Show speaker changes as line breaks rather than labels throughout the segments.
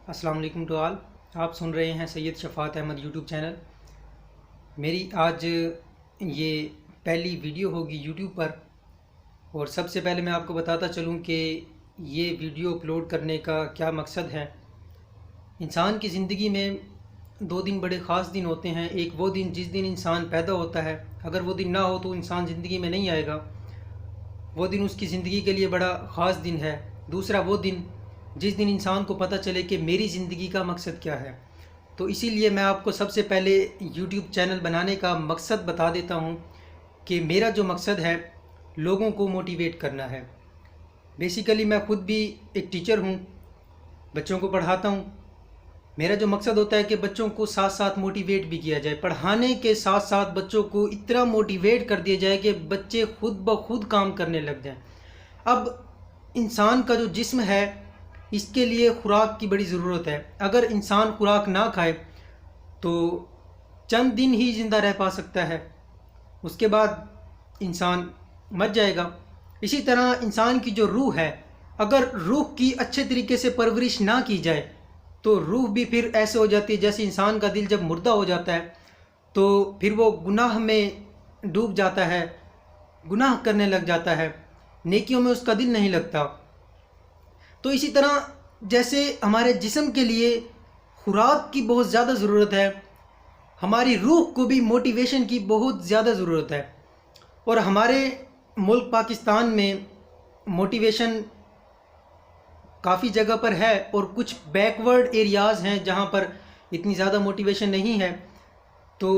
السلام علیکم to all. آپ سن رہے ہیں سید شفاعت احمد یوٹیوب چینل. میری آج یہ پہلی ویڈیو ہوگی یوٹیوب پر، اور سب سے پہلے میں آپ کو بتاتا چلوں کہ یہ ویڈیو اپلوڈ کرنے کا کیا مقصد ہے. انسان کی زندگی میں دو دن بڑے خاص دن ہوتے ہیں. ایک وہ دن جس دن انسان پیدا ہوتا ہے، اگر وہ دن نہ ہو تو انسان زندگی میں نہیں آئے گا، وہ دن اس کی زندگی کے لیے بڑا خاص دن ہے. دوسرا وہ دن جس دن انسان کو پتہ چلے کہ میری زندگی کا مقصد کیا ہے. تو اسی لیے میں آپ کو سب سے پہلے یوٹیوب چینل بنانے کا مقصد بتا دیتا ہوں کہ میرا جو مقصد ہے لوگوں کو موٹیویٹ کرنا ہے. بیسیکلی میں خود بھی ایک ٹیچر ہوں، بچوں کو پڑھاتا ہوں. میرا جو مقصد ہوتا ہے کہ بچوں کو ساتھ ساتھ موٹیویٹ بھی کیا جائے. پڑھانے کے ساتھ ساتھ بچوں کو اتنا موٹیویٹ کر دیا جائے کہ بچے خود بخود کام کرنے لگ جائیں. اب انسان کا جو جسم ہے اس کے لیے خوراک کی بڑی ضرورت ہے. اگر انسان خوراک نہ کھائے تو چند دن ہی زندہ رہ پا سکتا ہے، اس کے بعد انسان مر جائے گا. اسی طرح انسان کی جو روح ہے، اگر روح کی اچھے طریقے سے پرورش نہ کی جائے تو روح بھی پھر ایسے ہو جاتی ہے جیسے انسان کا دل جب مردہ ہو جاتا ہے تو پھر وہ گناہ میں ڈوب جاتا ہے، گناہ کرنے لگ جاتا ہے، نیکیوں میں اس کا دل نہیں لگتا. تو اسی طرح جیسے ہمارے جسم کے لیے خوراک کی بہت زیادہ ضرورت ہے، ہماری روح کو بھی موٹیویشن کی بہت زیادہ ضرورت ہے. اور ہمارے ملک پاکستان میں موٹیویشن کافی جگہ پر ہے، اور کچھ بیکورڈ ایریاز ہیں جہاں پر اتنی زیادہ موٹیویشن نہیں ہے. تو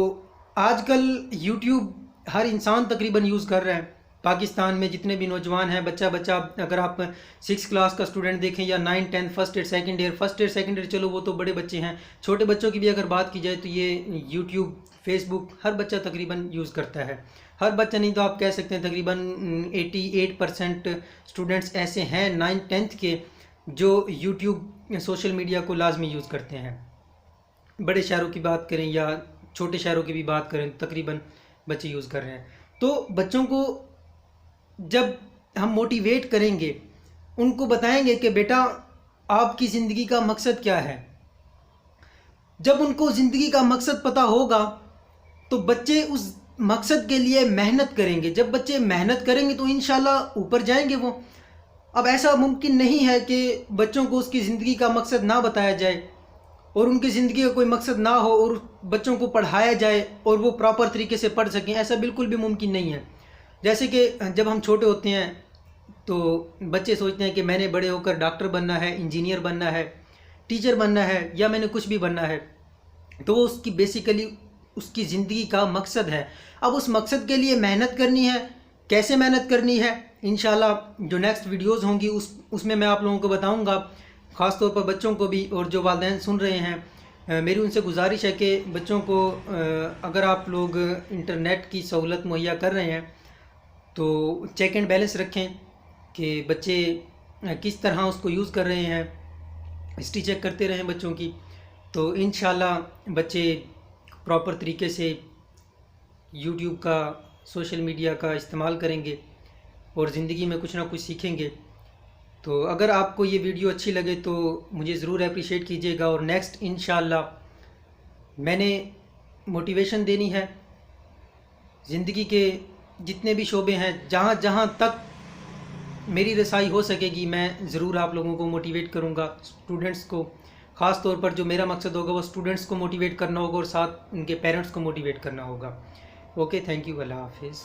آج کل یوٹیوب ہر انسان تقریباً یوز کر رہے ہیں. پاکستان میں جتنے بھی نوجوان ہیں، بچہ اگر آپ 6 کلاس کا اسٹوڈنٹ دیکھیں یا 9 10 فرسٹ ایئر سیکنڈ ایئر چلو وہ تو بڑے بچے ہیں، چھوٹے بچوں کی بھی اگر بات کی جائے تو یہ یوٹیوب، فیس بک ہر بچہ تقریباً یوز کرتا ہے. ہر بچہ نہیں تو آپ کہہ سکتے ہیں تقریباً 88% اسٹوڈنٹس ایسے ہیں 9 10th کے جو یوٹیوب سوشل میڈیا کو لازمی یوز کرتے ہیں. بڑے شہروں کی بات کریں یا چھوٹے شہروں کی بھی بات کریں تقریباً بچے یوز کر رہے ہیں. تو بچوں کو جب ہم موٹیویٹ کریں گے، ان کو بتائیں گے کہ بیٹا آپ کی زندگی کا مقصد کیا ہے، جب ان کو زندگی کا مقصد پتہ ہوگا تو بچے اس مقصد کے لیے محنت کریں گے. جب بچے محنت کریں گے تو انشاءاللہ اوپر جائیں گے وہ. اب ایسا ممکن نہیں ہے کہ بچوں کو اس کی زندگی کا مقصد نہ بتایا جائے اور ان کی زندگی کا کوئی مقصد نہ ہو اور بچوں کو پڑھایا جائے اور وہ پراپر طریقے سے پڑھ سکیں. ایسا بالکل بھی ممکن نہیں ہے. جیسے کہ جب ہم چھوٹے ہوتے ہیں تو بچے سوچتے ہیں کہ میں نے بڑے ہو کر ڈاکٹر بننا ہے، انجینئر بننا ہے، ٹیچر بننا ہے، یا میں نے کچھ بھی بننا ہے. تو وہ اس کی بیسیکلی اس کی زندگی کا مقصد ہے. اب اس مقصد کے لیے محنت کرنی ہے. کیسے محنت کرنی ہے انشاءاللہ جو نیکسٹ ویڈیوز ہوں گی اس میں آپ لوگوں کو بتاؤں گا. خاص طور پر بچوں کو بھی، اور جو والدین سن رہے ہیں میری ان سے گزارش ہے کہ بچوں کو اگر آپ لوگ انٹرنیٹ کی سہولت مہیا کر رہے ہیں تو چیک اینڈ بیلنس رکھیں کہ بچے کس طرح اس کو یوز کر رہے ہیں، ہسٹری چیک کرتے رہیں بچوں کی. تو انشاءاللہ بچے پراپر طریقے سے یوٹیوب کا، سوشل میڈیا کا استعمال کریں گے اور زندگی میں کچھ نہ کچھ سیکھیں گے. تو اگر آپ کو یہ ویڈیو اچھی لگے تو مجھے ضرور اپریشیٹ کیجیے گا. اور نیکسٹ انشاءاللہ میں نے موٹیویشن دینی ہے. زندگی کے جتنے بھی شعبے ہیں، جہاں جہاں تک میری رسائی ہو سکے گی میں ضرور آپ لوگوں کو موٹیویٹ کروں گا. اسٹوڈنٹس کو خاص طور پر جو میرا مقصد ہوگا وہ اسٹوڈنٹس کو موٹیویٹ کرنا ہوگا اور ساتھ ان کے پیرنٹس کو موٹیویٹ کرنا ہوگا. اوکے، تھینک یو، اللہ حافظ.